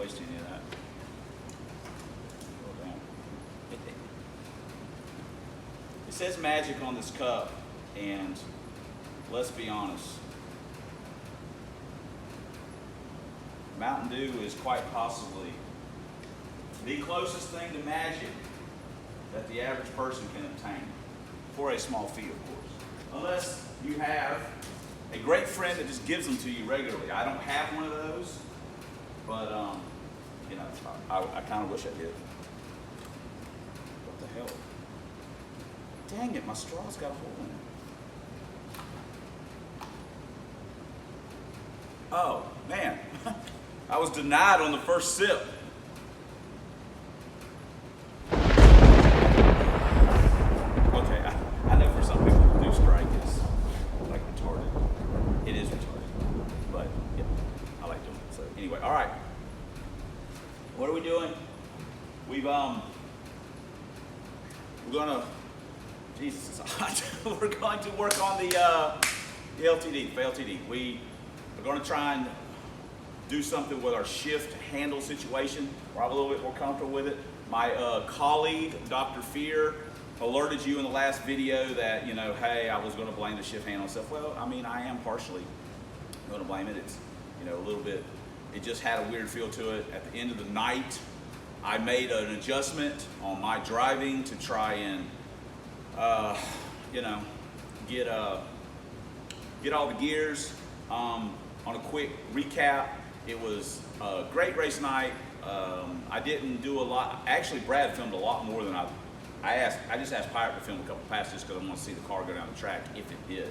waste any of that. It says magic on this cup, and let's be honest, Mountain Dew is quite possibly the closest thing to magic that the average person can obtain for a small fee, of course. Unless you have a great friend that just gives them to you regularly. I don't have one of those, but you know, I kind of wish I did. What the hell? Dang it, my straw's got a hole in it. Oh, man. I was denied on the first sip. Okay, I know for some people who do strike is like retarded. It is retarded, but yeah, I like doing it. So anyway, all right. What are we doing? We're gonna, Jesus, it's hot. We're going to work on the LTD, FaiLTD. We are going to try and do something with our shift handle situation where I'm a little bit more comfortable with it. My colleague, Dr. Fear, alerted you in the last video that, you know, hey, I was going to blame the shift handle and stuff. Well, I mean, I am partially going to blame it. It's, you know, a little bit, it just had a weird feel to it. At the end of the night, I made an adjustment on my driving to try and, you know, get all the gears. On a quick recap, it was a great race night. I didn't do a lot. Actually, Brad filmed a lot more than I just asked Pirate to film a couple passes just because I want to see the car go down the track if it did.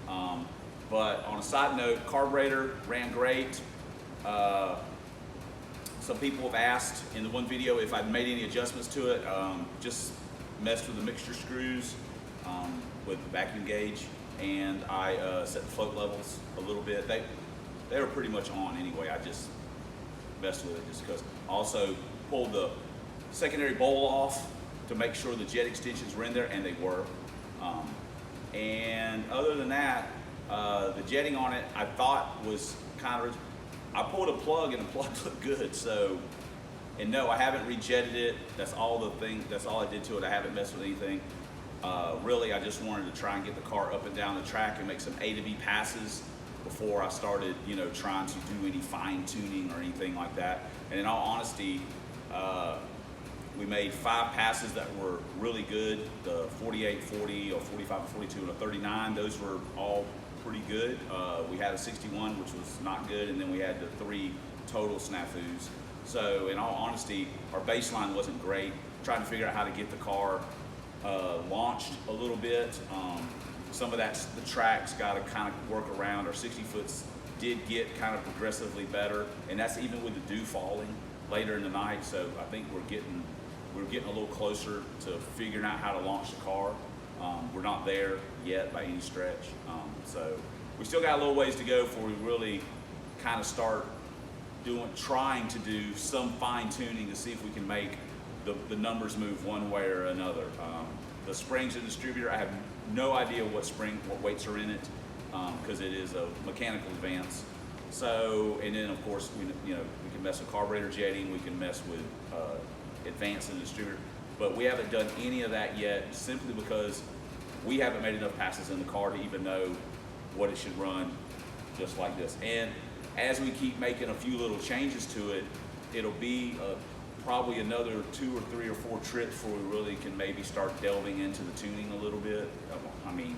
But on a side note, carburetor ran great. Some people have asked in the one video if I've made any adjustments to it. Just messed with the mixture screws with the vacuum gauge, and I set the float levels a little bit. They were pretty much on anyway. I just messed with it just because. Also pulled the secondary bowl off to make sure the jet extensions were in there, and they were. And other than that, the jetting on it I thought was kind of, I pulled a plug and the plug looked good. So, and no, I haven't rejetted it. That's all I did to it. I haven't messed with anything. Really, I just wanted to try and get the car up and down the track and make some A to B passes before I started, you know, trying to do any fine tuning or anything like that. And in all honesty, we made 5 passes that were really good. The 48, 40, or 45, 42, and a 39, those were all pretty good. We had a 61, which was not good, and then we had the 3 total snafus. So in all honesty, our baseline wasn't great. Trying to figure out how to get the car launched a little bit. Some of that's the tracks got to kind of work around. Our 60-foots did get kind of progressively better, and that's even with the dew falling later in the night. So I think we're getting a little closer to figuring out how to launch the car. We're not there yet by any stretch. So we still got a little ways to go before we really kind of start trying to do some fine tuning to see if we can make the numbers move one way or another. The springs and distributor, I have no idea what weights are in it, because it is a mechanical advance. So, and then of course, we can mess with carburetor jetting, we can mess with advance and distributor, but we haven't done any of that yet, simply because we haven't made enough passes in the car to even know what it should run just like this. And as we keep making a few little changes to it, it'll be probably another 2 or 3 or 4 trips before we really can maybe start delving into the tuning a little bit. I mean,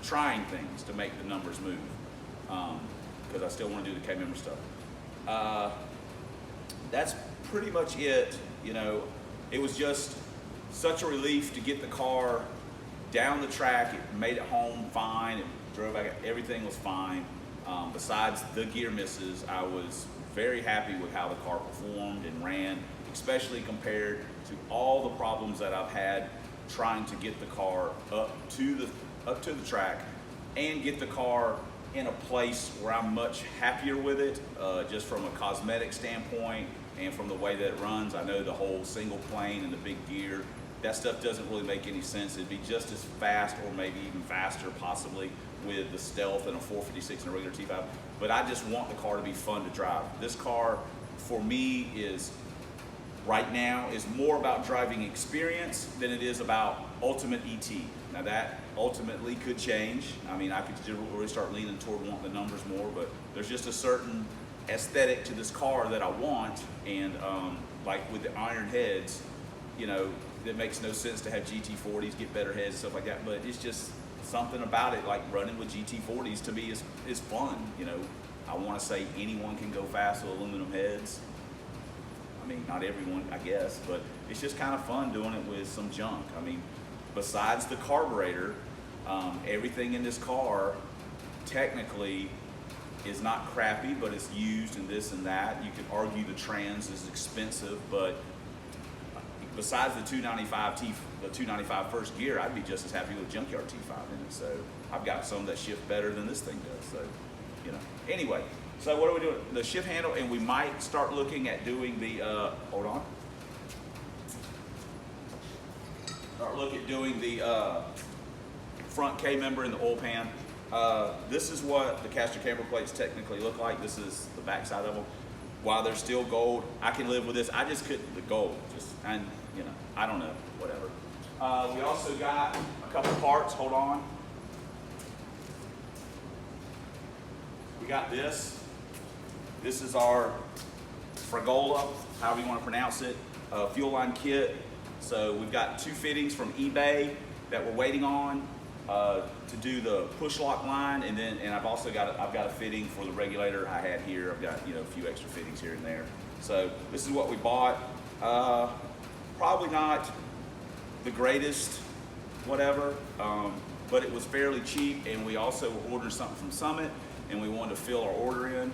trying things to make the numbers move, because I still want to do the K-member stuff. That's pretty much it. You know, it was just such a relief to get the car down the track. It made it home fine. It drove back. Everything was fine. Besides the gear misses, I was very happy with how the car performed and ran, especially compared to all the problems that I've had trying to get the car up to the track and get the car in a place where I'm much happier with it, just from a cosmetic standpoint and from the way that it runs. I know the whole single plane and the big gear, that stuff doesn't really make any sense. It'd be just as fast, or maybe even faster possibly, with the Stealth and a 456 and a regular T5. But I just want the car to be fun to drive. This car for me is right now is more about driving experience than it is about ultimate ET. Now that ultimately could change. I mean, I could really start leaning toward wanting the numbers more, but there's just a certain aesthetic to this car that I want, and like with the iron heads, you know, it makes no sense to have GT40s get better heads and stuff like that, but it's just something about it, like running with GT40s to me is fun. You know, I want to say anyone can go fast with aluminum heads. I mean, not everyone, I guess, but it's just kind of fun doing it with some junk. I mean, besides the carburetor, everything in this car technically is not crappy, but it's used and this and that. You could argue the trans is expensive, but besides the 295 first gear, I'd be just as happy with junkyard T5 in it. So I've got some that shift better than this thing does. So, you know, anyway. So what are we doing? The shift handle, and we might start looking at doing the, hold on. Start looking at doing the front K-member and the oil pan. This is what the caster camber plates technically look like. This is the back side of them. While they're still gold, I can live with this. I just couldn't, the gold, and you know, I don't know, whatever. We also got a couple parts, hold on. We got this. This is our Fragola, however you want to pronounce it, fuel line kit. So we've got 2 fittings from eBay that we're waiting on to do the push lock line, and I've also got a fitting for the regulator I had here. I've got, you know, a few extra fittings here and there. So this is what we bought. Probably not the greatest, whatever, but it was fairly cheap, and we also ordered something from Summit, and we wanted to fill our order in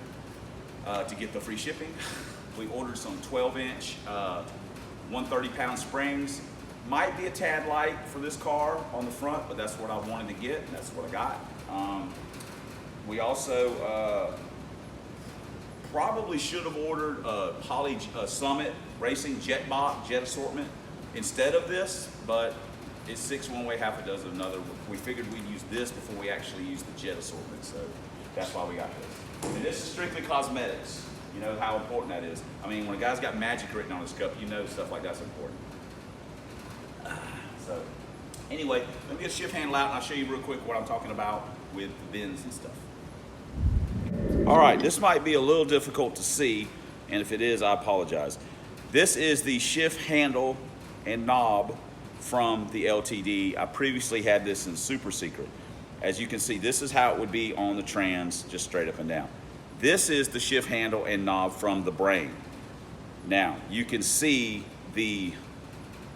to get the free shipping. We ordered some 12-inch, 130-pound springs. Might be a tad light for this car on the front, but that's what I wanted to get, and that's what I got. We also probably should have ordered a Holley Summit Racing jet box, jet assortment instead of this, but it's 6 one way, half a dozen another. We figured we'd use this before we actually use the jet assortment, so that's why we got this. And this is strictly cosmetics. You know how important that is. I mean, when a guy's got magic written on his cup, you know stuff like that's important. So anyway, let me get a shift handle out and I'll show you real quick what I'm talking about with the bins and stuff. All right, this might be a little difficult to see, and if it is, I apologize. This is the shift handle and knob from the LTD. I previously had this in Super Secret. As you can see, this is how it would be on the trans, just straight up and down. This is the shift handle and knob from the Brain. Now, you can see the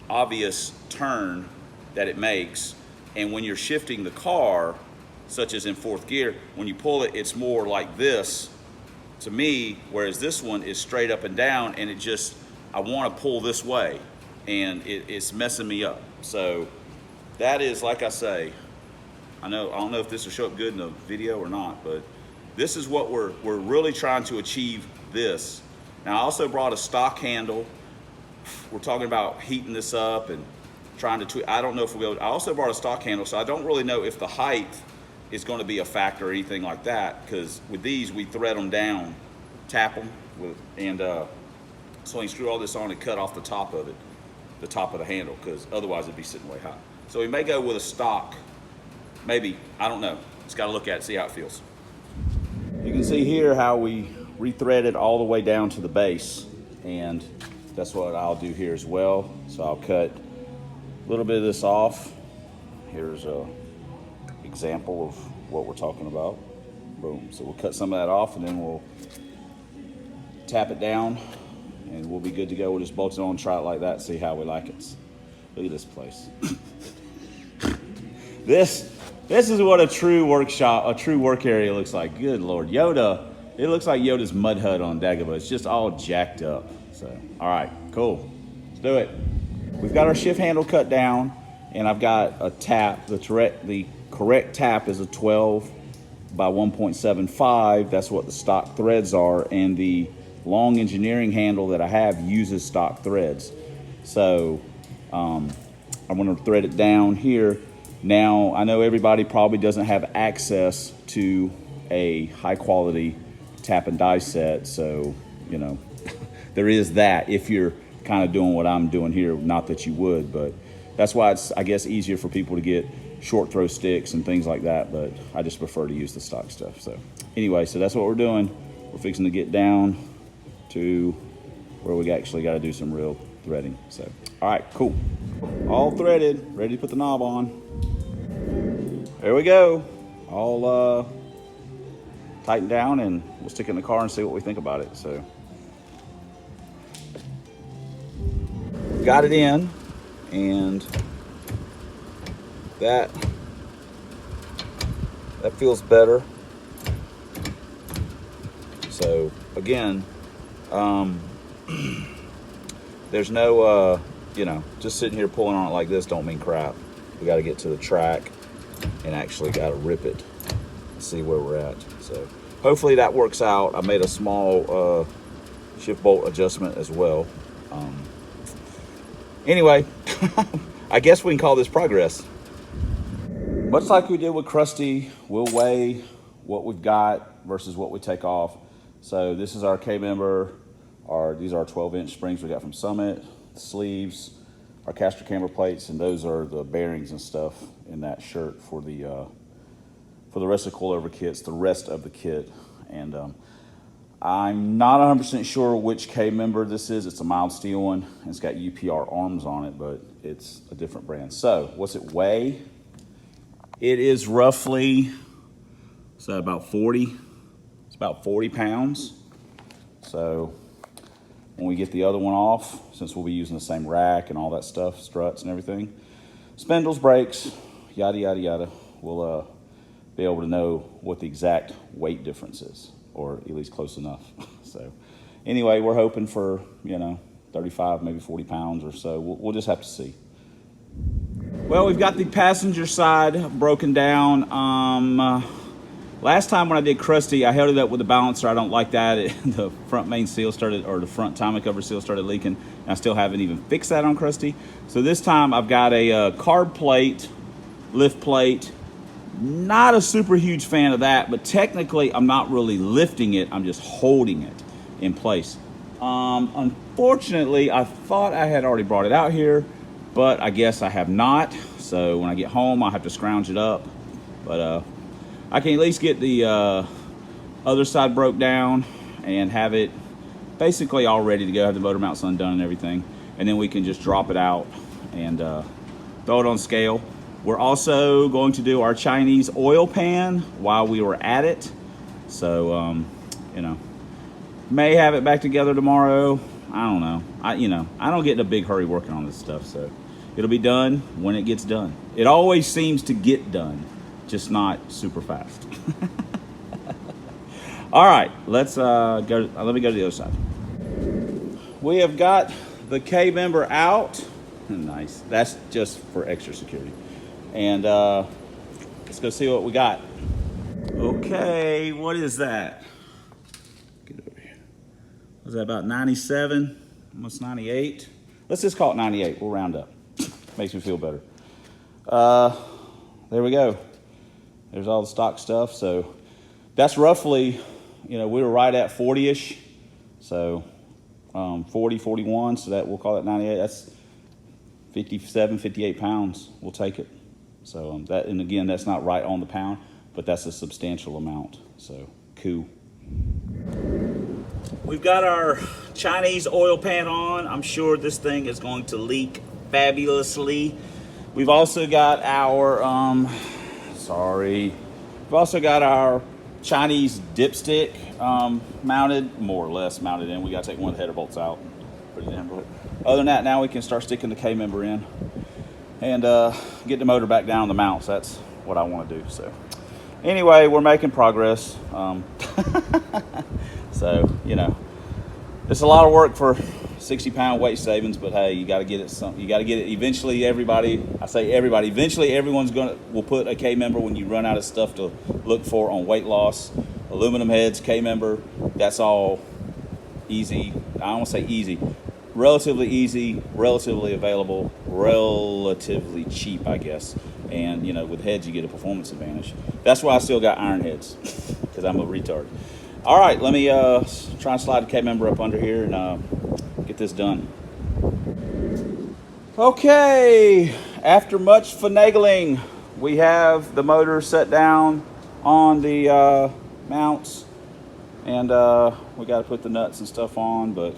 obvious turn that it makes, and when you're shifting the car, such as in 4th gear, when you pull it, it's more like this to me, whereas this one is straight up and down, and it just, I want to pull this way, and it's messing me up. So that is, like I say, I don't know if this will show up good in the video or not, but this is what we're really trying to achieve this. Now, I also brought a stock handle. We're talking about heating this up and trying to I don't know if we'll be able. I also brought a stock handle, so I don't really know if the height is going to be a factor or anything like that, because with these, we thread them down, tap them, and so you screw all this on and cut off the top of it, the top of the handle, because otherwise it'd be sitting way high. So we may go with a stock, maybe, I don't know. Just got to look at it, see how it feels. You can see here how we rethreaded all the way down to the base, and that's what I'll do here as well. So I'll cut a little bit of this off. Here's a example of what we're talking about. Boom. So we'll cut some of that off, and then we'll tap it down, and we'll be good to go. We'll just bolt it on, try it like that, see how we like it. Look at this place. This is what a true workshop, a true work area looks like. Good Lord. YODA, it looks like YODA's mud hut on Dagobah. It's just all jacked up. So, all right, cool. Let's do it. We've got our shift handle cut down, and I've got a tap. The correct tap is a 12 by 1.75. That's what the stock threads are, and the long engineering handle that I have uses stock threads. So I'm going to thread it down here. Now, I know everybody probably doesn't have access to a high quality tap and die set, so, you know, there is that if you're kind of doing what I'm doing here. Not that you would, but that's why it's, I guess, easier for people to get short throw sticks and things like that, but I just prefer to use the stock stuff. So anyway, so that's what we're doing. We're fixing to get down to where we actually got to do some real threading. So, all right, cool. All threaded, ready to put the knob on. There we go. All tightened down, and we'll stick it in the car and see what we think about it. So, got it in, and that feels better. So again, there's no, you know, just sitting here pulling on it like this don't mean crap. We got to get to the track and actually got to rip it and see where we're at. So hopefully that works out. I made a small shift bolt adjustment as well. Anyway, I guess we can call this progress. Much like we did with Krusty, we'll weigh what we've got versus what we take off. So this is our K-member. These are our 12-inch springs we got from Summit, sleeves, our caster camber plates, and those are the bearings and stuff in that shirt for the rest of the coilover kits, the rest of the kit. And I'm not 100% sure which K-member this is. It's a mild steel one, and it's got UPR arms on it, but it's a different brand. So what's it weigh? It is roughly, is that about 40? It's about 40 pounds. So when we get the other one off, since we'll be using the same rack and all that stuff, struts and everything, spindles, brakes, yada, yada, yada, we'll be able to know what the exact weight difference is, or at least close enough. So anyway, we're hoping for, you know, 35, maybe 40 pounds or so. We'll just have to see. Well, we've got the passenger side broken down. Last time when I did Krusty, I held it up with a balancer. I don't like that. The front main seal started, or the front timing cover seal started leaking. And I still haven't even fixed that on Krusty. So this time I've got a carb plate, lift plate. Not a super huge fan of that, but technically I'm not really lifting it. I'm just holding it in place. Unfortunately, I thought I had already brought it out here, but I guess I have not. So when I get home, I'll have to scrounge it up. But I can at least get the other side broke down and have it basically all ready to go, have the motor mounts undone and everything. And then we can just drop it out and throw it on scale. We're also going to do our Chinese oil pan while we were at it. So, you know, may have it back together tomorrow. I don't know. I don't get in a big hurry working on this stuff. So it'll be done when it gets done. It always seems to get done, just not super fast. All right, let's let me go to the other side. We have got the K-member out. Nice. That's just for extra security. And let's go see what we got. Okay, what is that? Get over here. Was that about 97? Almost 98? Let's just call it 98. We'll round up. Makes me feel better. There we go. There's all the stock stuff. So that's roughly, you know, we were right at 40-ish. So 40, 41. So that we'll call it 98. That's 57, 58 pounds. We'll take it. So that, and again, that's not right on the pound, but that's a substantial amount. So cool. We've got our Chinese oil pan on. I'm sure this thing is going to leak fabulously. We've also got our we've also got our Chinese dipstick mounted, more or less mounted in. We got to take one of the header bolts out. Put it in. But other than that, now we can start sticking the K-member in and get the motor back down the mounts. That's what I want to do. So anyway, we're making progress. So, you know, it's a lot of work for 60-pound weight savings, but hey, you got to get it. You got to get it. Eventually, everybody. I say everybody. Eventually, everyone's will put a K-member when you run out of stuff to look for on weight loss. Aluminum heads, K-member. That's all easy. I don't want to say easy. Relatively easy, relatively available, relatively cheap, I guess. And, you know, with heads, you get a performance advantage. That's why I still got iron heads, because I'm a retard. All right, let me try and slide the K member up under here and get this done. Okay, after much finagling, we have the motor set down on the mounts, and we got to put the nuts and stuff on, but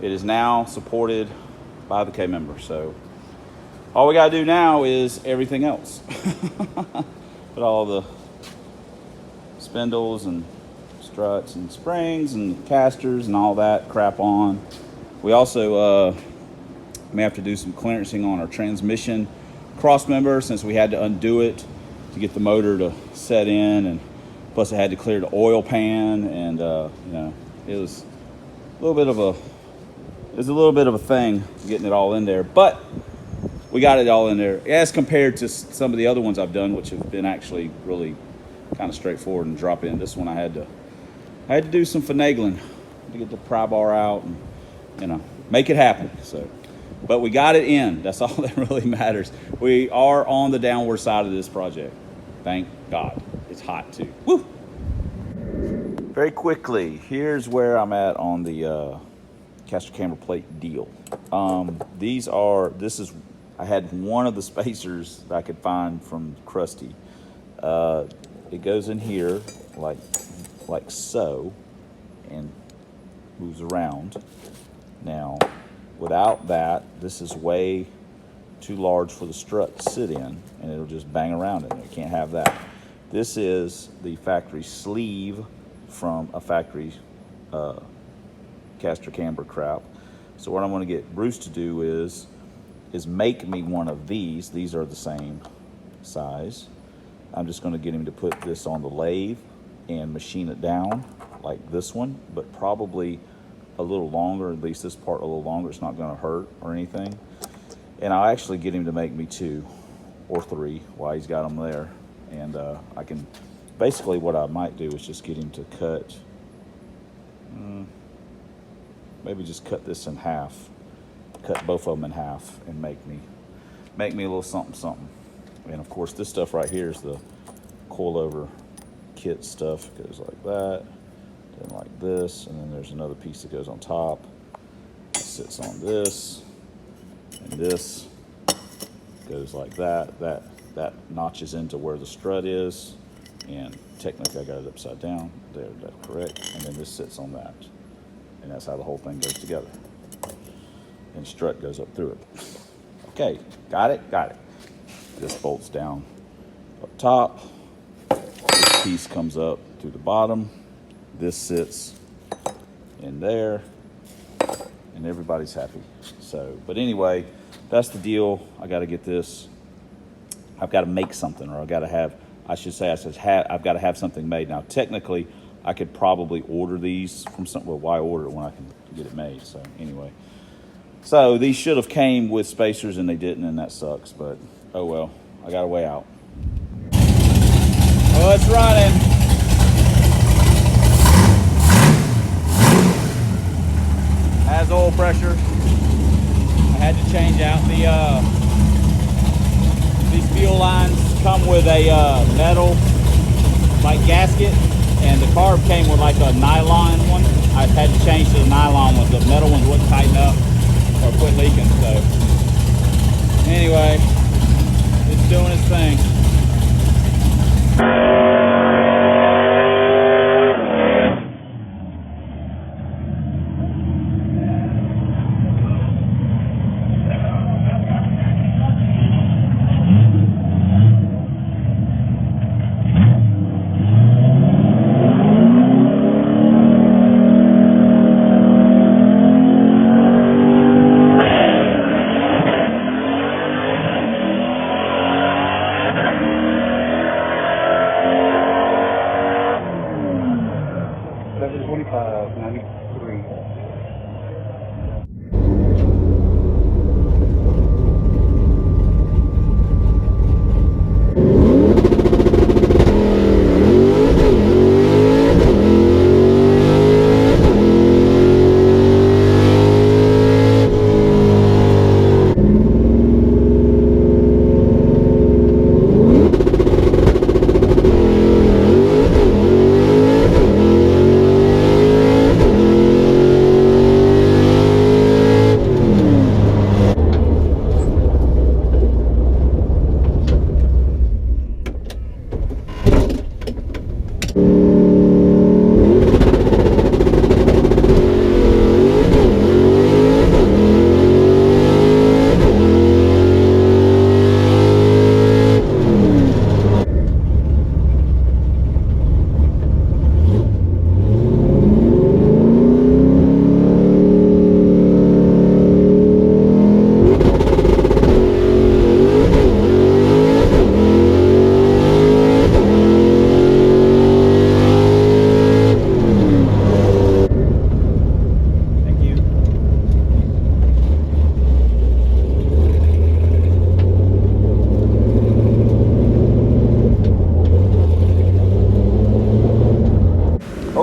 it is now supported by the K member. So all we got to do now is everything else. Put all the spindles and struts and springs and casters and all that crap on. We also may have to do some clearancing on our transmission cross member, since we had to undo it to get the motor to set in, and plus I had to clear the oil pan, and you know, it was a little bit of a thing getting it all in there, but we got it all in there as compared to some of the other ones I've done, which have been actually really kind of straightforward and drop in. This one I had to do some finagling to get the pry bar out and, you know, make it happen. So, but we got it in. That's all that really matters. We are on the downward side of this project. Thank God. It's hot too. Woo! Very quickly, here's where I'm at on the caster camber plate deal. I had one of the spacers that I could find from Krusty. It goes in here like so, and moves around. Now, without that, this is way too large for the strut to sit in, and it'll just bang around in there. You can't have that. This is the factory sleeve from a factory caster camber crap. So what I'm going to get Bruce to do is make me one of these. These are the same size. I'm just going to get him to put this on the lathe and machine it down like this one, but probably a little longer, at least this part a little longer. It's not going to hurt or anything. And I'll actually get him to make me 2 or 3 while he's got them there. And I can, basically what I might do is just get him to cut, maybe just cut this in half, cut both of them in half, and make me a little something. And of course this stuff right here is the coilover kit stuff. It goes like that, then like this, and then there's another piece that goes on top. It sits on this, and this goes like that. That notches into where the strut is, and technically I got it upside down. There, that's correct. And then this sits on that, and that's how the whole thing goes together. And strut goes up through it. Okay, got it. This bolts down up top. This piece comes up through the bottom. This sits in there, and everybody's happy. So, but anyway, that's the deal. I got to get this. I've got to make something, or I've got to have. I've got to have something made. Now, technically, I could probably order these from some. Well, why order it when I can get it made? So anyway, so these should have came with spacers, and they didn't, and that sucks. But oh well, I got a way out. Oh, it's running. Has oil pressure. I had to change out these fuel lines come with a metal like gasket, and the carb came with like a nylon one. I had to change to the nylon one. The metal ones wouldn't tighten up or quit leaking. So anyway, it's doing its thing.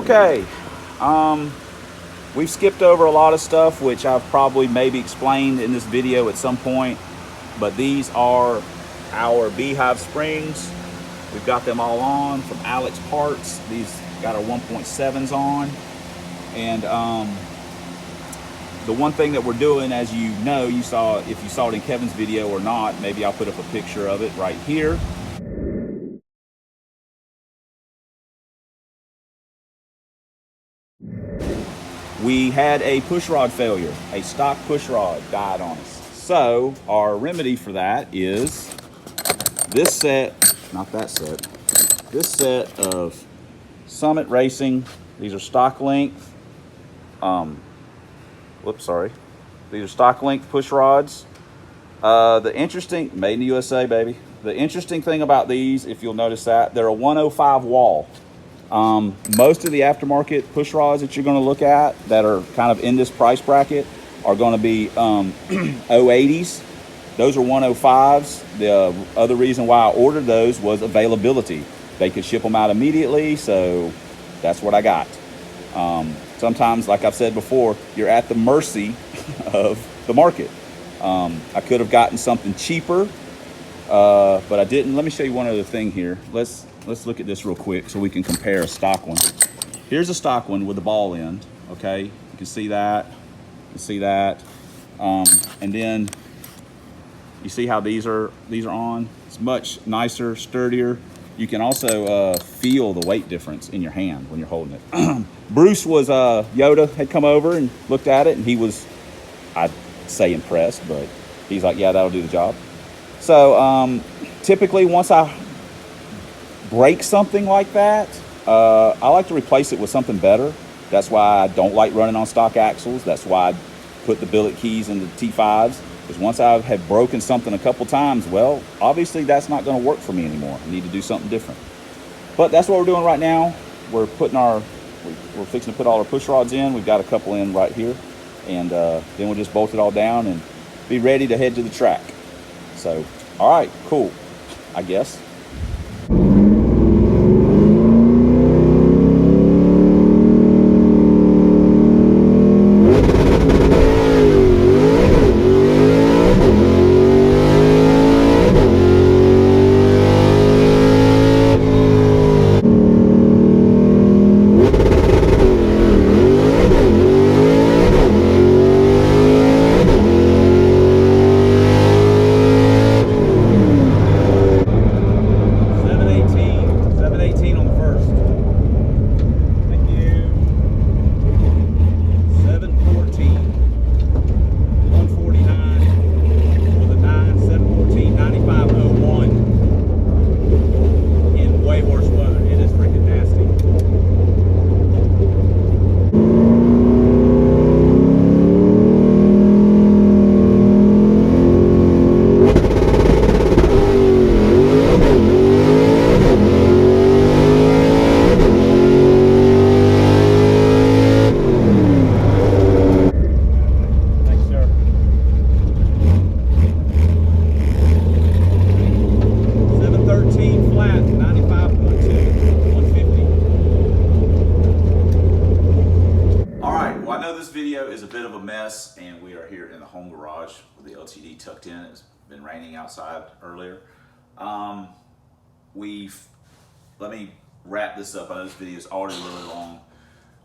Okay, we've skipped over a lot of stuff, which I've probably maybe explained in this video at some point, but these are our beehive springs. We've got them all on from Alex Parts. These got our 1.7s on. And the one thing that we're doing, as you know, you saw, if you saw it in Kevin's video or not, maybe I'll put up a picture of it right here. We had a push rod failure. A stock push rod died on us. So our remedy for that is this set, not that set, this set of Summit Racing. These are stock length, these are stock length push rods. The interesting, made in the USA, baby. The interesting thing about these, if you'll notice that, they're a 105 wall. Most of the aftermarket push rods that you're going to look at that are kind of in this price bracket are going to be 080s. Those are 105s. The other reason why I ordered those was availability. They could ship them out immediately, so that's what I got. Sometimes, like I've said before, you're at the mercy of the market. I could have gotten something cheaper, but I didn't. Let me show you one other thing here. Let's look at this real quick so we can compare a stock one. Here's a stock one with the ball end, okay? You can see that, and then you see how these are on? It's much nicer, sturdier. You can also feel the weight difference in your hand when you're holding it. Bruce was, YODA had come over and looked at it, and he was, I'd say impressed, but he's like, yeah, that'll do the job. So typically once I break something like that, I like to replace it with something better. That's why I don't like running on stock axles. That's why I put the billet keys in the T5s. Because once I have broken something a couple times, well, obviously that's not going to work for me anymore. I need to do something different. But that's what we're doing right now. We're fixing to put all our push rods in. We've got a couple in right here. And then we'll just bolt it all down and be ready to head to the track. So, all right, cool, I guess. Is a bit of a mess, and we are here in the home garage with the LTD tucked in. It's been raining outside earlier. Let me wrap this up. I know this video is already really long.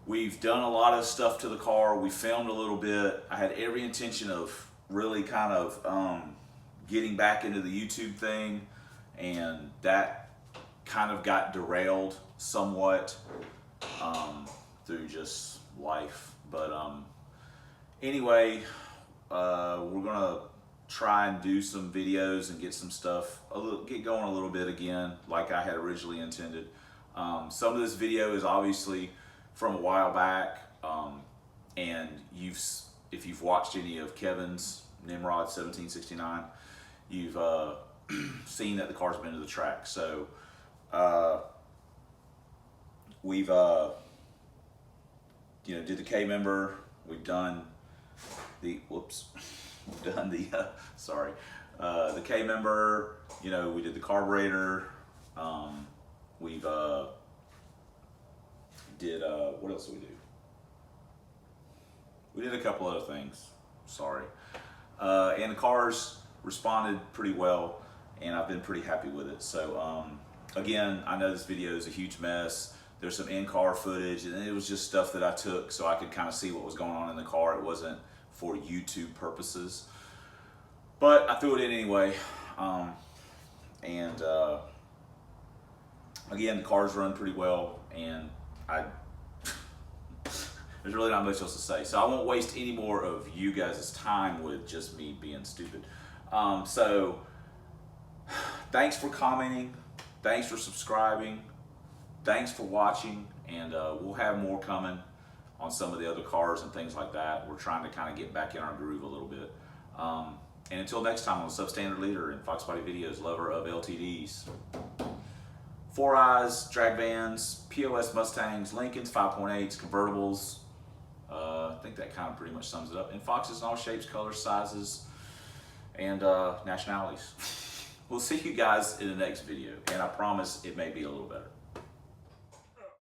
We've done a lot of stuff to the car. We filmed a little bit. I had every intention of really kind of getting back into the YouTube thing, and that kind of got derailed somewhat through just life. But anyway, we're gonna try and do some videos and get some stuff, get going a little bit again, like I had originally intended. Some of this video is obviously from a while back, and if you've watched any of Kevin's Nimrod 1769, you've seen that the car's been to the track. So we've did the K member. We've done the the K member. We did the carburetor. We've did, what else did we do? We did a couple other things, sorry. And the cars responded pretty well, and I've been pretty happy with it. So again, I know this video is a huge mess. There's some in-car footage, and it was just stuff that I took so I could kind of see what was going on in the car. It wasn't for YouTube purposes, but I threw it in anyway. Again, the cars run pretty well, and there's really not much else to say. So I won't waste any more of you guys' time with just me being stupid. So thanks for commenting. Thanks for subscribing. Thanks for watching. And we'll have more coming on some of the other cars and things like that. We're trying to kind of get back in our groove a little bit. And until next time, I'm a substandard leader in Fox Body Videos, lover of LTDs. 4Eyes, drag vans, POS Mustangs, Lincolns, 5.8s, convertibles. I think that kind of pretty much sums it up. And Foxes in all shapes, colors, sizes, and nationalities. We'll see you guys in the next video, and I promise it may be a little better.